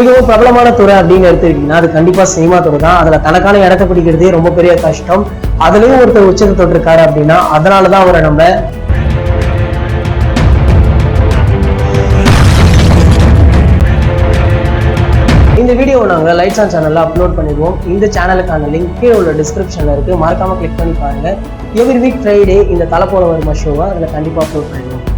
மிகவும் பிரபலமான துறை அப்படின்னு எடுத்துக்கிட்டீங்கன்னா அது கண்டிப்பா சினிமா துறை தான். அதுல தனக்கான இடத்தை பிடிக்கிறதே ரொம்ப பெரிய கஷ்டம். அதுலயும் ஒருத்தர் உச்சத்தை தொட்டிருக்காரு அப்படின்னா அதனாலதான் அவரை நம்ம இந்த வீடியோவை நாங்கள் லைட்ஸ் ஆன் சேனல்ல அப்லோட் பண்ணிடுவோம். இந்த சேனலுக்கான லிங்க் கீழே உள்ள டிஸ்கிரிப்ஷன்ல இருக்கு, மறக்காம கிளிக் பண்ணி பாருங்க. எவ்ரி வீக் ஃப்ரைடே இந்த தலை போல வருமா ஷோவை அதில் கண்டிப்பா அப்லோட் பண்ணிடுவோம்.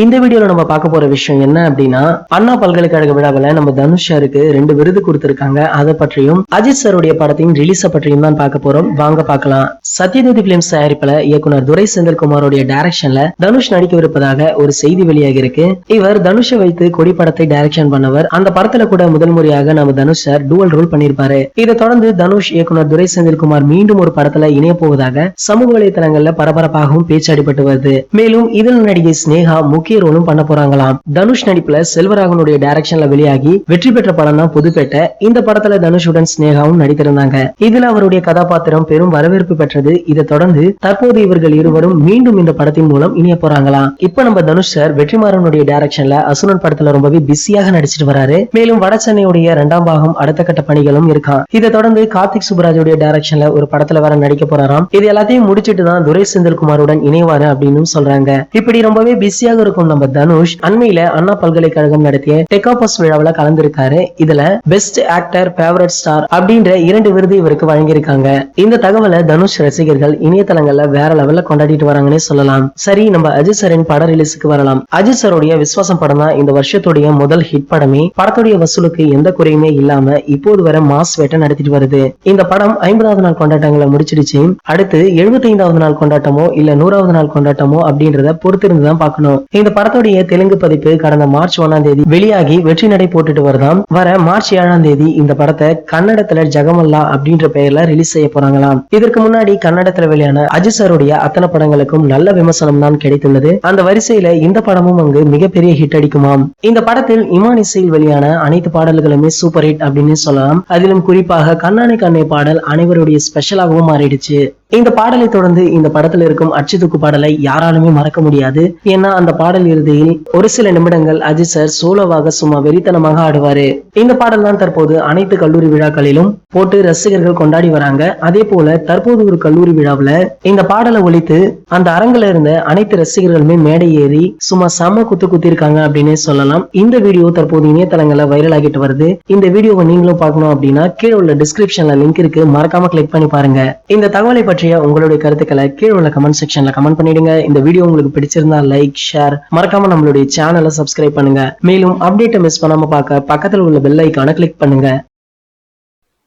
இந்த வீடியோல நம்ம பார்க்க போற விஷயம் என்ன அப்படின்னா, அண்ணா பல்கலைக்கழக விழாவில் நம்ம தனுஷ் சாருக்கு 2 விருது கொடுத்திருக்காங்க. அதை பற்றியும் அஜித் சாருடைய படத்தின் ரிலீஸ பற்றியும் தான் பார்க்க போறோம். வாங்க பார்க்கலாம். சத்யஜோதி பிலிம்ஸ் தயாரிப்புல இயக்குனர் துரை செந்தில்குமாரோடைய டைரக்ஷன்ல தனுஷ் நடிக்கவிருப்பதாக ஒரு செய்தி வெளியாகி இருக்கு. இவர் தனுஷை வைத்து கொடி படத்தை டைரக்ஷன் பண்ணவர். அந்த படத்துல கூட முதல் முறையாக நம்ம தனுஷ் சார் டூவல் ரோல் பண்ணிருப்பாரு. இதை தொடர்ந்து தனுஷ் இயக்குனர் துரை செந்தில்குமார் மீண்டும் ஒரு படத்துல இணைய போவதாக சமூக வலைதளங்கள்ல பரபரப்பாகவும் பேச்சு அடிபட்டு வருது. மேலும் இதில் நடிகை ஸ்னேகா முக்கிய ரோலும் பண்ண போறாங்களாம். தனுஷ் நடிப்புல செல்வராகவனுடைய டைரக்ஷன்ல வெளியாகி வெற்றி பெற்ற படம் தான் புதுப்பேட்டை. இந்த படத்துல தனுஷுடன் ஸ்னேகாவும் நடித்திருந்தாங்க. இதுல அவருடைய கதாபாத்திரம் பெரும் வரவேற்பு பெற்றது. இதை தொடர்ந்து தற்போது இவர்கள் இருவரும் மீண்டும் இந்த படத்தின் மூலம் இணைய போறாங்களாம். இப்ப நம்ம தனுஷ் சார் வெற்றிமாறனுடைய டைரக்ஷன்ல அசுரன் படத்துல ரொம்பவே பிஸியாக நடிச்சிட்டு வராரு. மேலும் வட சென்னையுடைய 2ஆம் பாகம் அடுத்த கட்ட பணிகளும் இருக்கான். இதை தொடர்ந்து கார்த்திக் சுப்ராஜுடைய டைரக்ஷன்ல ஒரு படத்துல வேற நடிக்க போறாராம். இது எல்லாத்தையும் முடிச்சிட்டு தான் துரை செந்தில்குமாருடன் இணைவாரு அப்படின்னு சொல்றாங்க. இப்படி ரொம்பவே பிஸியாக இருக்கும் நம்ம தனுஷ் அண்மையில அண்ணா பல்கலைக்கழகம் நடத்திய டெக்காபஸ் விழாவில் கலந்திருக்காரு. இதுல பெஸ்ட் ஆக்டர், ஃபேவரட் ஸ்டார் அப்படின்ற 2 விருது இவருக்கு வழங்கியிருக்காங்க. இந்த தகவலை தனுஷ் ரசிகர்கள் இணையதளங்கள்ல வேற லெவல்ல கொண்டாடிட்டு வராங்கன்னு சொல்லலாம். சரி, நம்ம அஜித் சாரின் பட ரிலீஸுக்கு வரலாம். அஜித் சாருடைய விஸ்வாசம் படம் தான் இந்த வருஷத்துடைய முதல் ஹிட் படமே. படத்துடைய வசூலுக்கு எந்த குறையுமே இல்லாம இப்போது வர மாஸ் வேட்டை நடத்திட்டு வருது. இந்த படம் 50வது நாள் கொண்டாட்டங்களை முடிச்சிடுச்சு. அடுத்து 75வது நாள் கொண்டாட்டமோ இல்ல 100வது நாள் கொண்டாட்டமோ அப்படின்றத பொறுத்திருந்துதான் பார்க்கணும். இந்த படத்துடைய தெலுங்கு பதிப்பு கடந்த மார்ச் 1ஆம் தேதி வெளியாகி வெற்றி நடை போட்டுட்டு வருதாம். வர மார்ச் 7ஆம் தேதி இந்த படத்தை கன்னடத்துல ஜகமல்லா அப்படின்ற பெயர்ல ரிலீஸ் செய்ய போறாங்களாம். இதற்கு முன்னாடி கன்னடத்துல வெளியான அஜித் சாருடைய அத்தனை படங்களுக்கும் நல்ல விமர்சனம் தான் கிடைத்துள்ளது. அந்த வரிசையில இந்த படமும் அங்கு மிகப்பெரிய ஹிட் அடிக்குமாம். இந்த படத்தில் இமான் இசையில் வெளியான அனைத்து பாடல்களுமே சூப்பர் ஹிட் அப்படின்னு சொல்லலாம். அதிலும் குறிப்பாக கண்ணானே கண்ணே பாடல் அனைவருடைய ஸ்பெஷலாகவும் மாறிடுச்சு. இந்த பாடலை தொடர்ந்து இந்த படத்தில் இருக்கும் அச்சுதுக்கு பாடலை யாராலுமே மறக்க முடியாது. ஏன்னா அந்த பாடல் இறுதியில் ஒரு சில நிமிடங்கள் அஜித் சார் சோலோவாக சும்மா வெறித்தனமாக ஆடுவாரு. இந்த பாடல் தான் தற்போது அனைத்து கல்லூரி விழாக்களிலும் போட்டு ரசிகர்கள் கொண்டாடி வராங்க. அதே போல தற்போது ஒரு கல்லூரி விழாவில் இந்த பாடலை ஒழித்து அந்த அரங்கில இருந்த அனைத்து ரசிகர்களுமே மேடை ஏறி சும்மா செம குத்தி இருக்காங்க அப்படின்னு சொல்லலாம். இந்த வீடியோ தற்போது இணையதளங்கள்ல வைரல் ஆகிட்டு வருது. இந்த வீடியோவை நீங்களும் பார்க்கணும் அப்படின்னா கீழே உள்ள டிஸ்கிரிப்ஷன்ல லிங்க் இருக்கு, மறக்காம கிளிக் பண்ணி பாருங்க. இந்த தகவலை பற்றிய உங்களுடைய கருத்துக்களை கீழே உள்ள கமெண்ட் செக்ஷன்ல கமெண்ட் பண்ணிடுங்க. இந்த வீடியோ உங்களுக்கு பிடிச்சிருந்தா லைக், ஷேர், மறக்காம நம்மளுடைய சேனலை சப்ஸ்கிரைப் பண்ணுங்க. மேலும் அப்டேட்டை மிஸ் பண்ணாம பார்க்க பக்கத்தில் உள்ள பெல் ஐகானை கிளிக் பண்ணுங்க.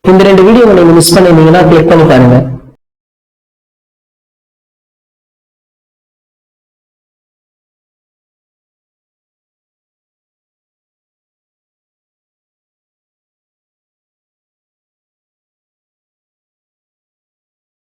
இந்த 2 வீடியோவை நீங்க மிஸ் பண்ணிருந்தீங்கன்னா கிளிக் பண்ணி பாருங்க.